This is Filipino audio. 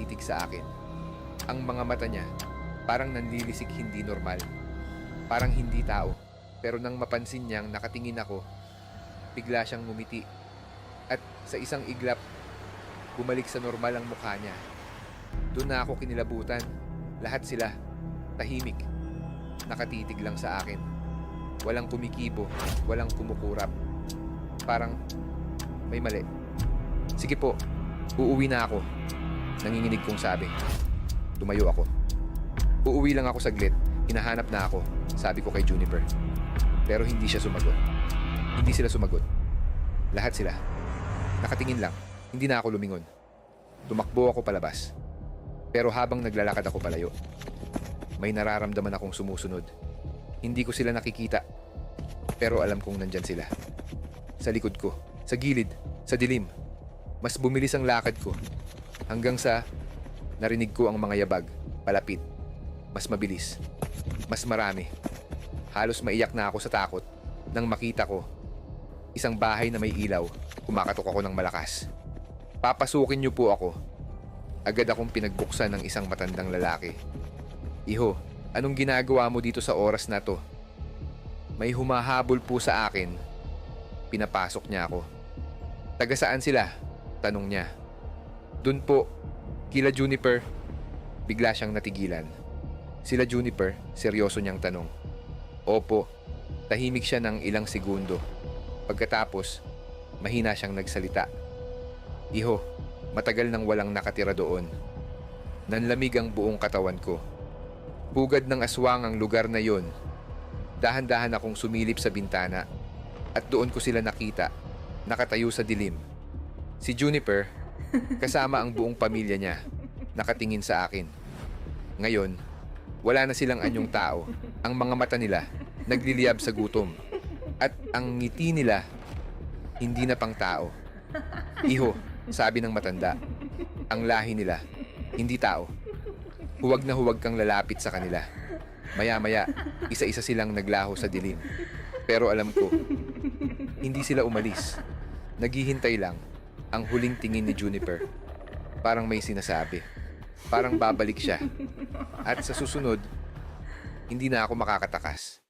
nakatitig sa akin. Ang mga mata niya, parang nanlilisik hindi normal. Parang hindi tao. Pero nang mapansin niyang nakatingin ako, bigla siyang ngumiti. At sa isang iglap, bumalik sa normal ang mukha niya. Doon na ako kinilabutan. Lahat sila, tahimik. Nakatitig lang sa akin. Walang kumikibo, walang kumukurap. Parang may mali. Sige po, uuwi na ako. Nanginginig kong sabi. Tumayo ako. Uuwi lang ako saglit. Hinahanap na ako, sabi ko kay Juniper. Pero hindi siya sumagot. Hindi sila sumagot. Lahat sila. Nakatingin lang. Hindi na ako lumingon. Tumakbo ako palabas. Pero habang naglalakad ako palayo, may nararamdaman akong sumusunod. Hindi ko sila nakikita. Pero alam kong nandyan sila. Sa likod ko, sa gilid, sa dilim. Mas bumilis ang lakad ko. Hanggang sa narinig ko ang mga yabag, palapit. Mas mabilis. Mas marami. Halos maiyak na ako sa takot nang makita ko isang bahay na may ilaw. Kumakatok ako ng malakas. Papasukin niyo po ako. Agad akong pinagbuksan ng isang matandang lalaki. Iho, anong ginagawa mo dito sa oras na to? May humahabol po sa akin. Pinapasok niya ako. Taga saan sila? Tanong niya. Dun po, kila Juniper. Bigla siyang natigilan. Sila Juniper, seryoso niyang tanong. Opo, tahimik siya ng ilang segundo. Pagkatapos, mahina siyang nagsalita. Iho, matagal nang walang nakatira doon. Nanlamig ang buong katawan ko. Pugad ng aswang ang lugar na yon. Dahan-dahan akong sumilip sa bintana at doon ko sila nakita, nakatayo sa dilim. Si Juniper, kasama ang buong pamilya niya, nakatingin sa akin. Ngayon, wala na silang anyong tao. Ang mga mata nila, nagliliyab sa gutom. At ang ngiti nila, hindi na pang tao. Iho, sabi ng matanda, ang lahi nila, hindi tao. Huwag na huwag kang lalapit sa kanila. Maya-maya, isa-isa silang naglaho sa dilim. Pero alam ko, hindi sila umalis. Naghihintay lang ang huling tingin ni Juniper. Parang may sinasabi. Parang babalik siya. At sa susunod, hindi na ako makakatakas.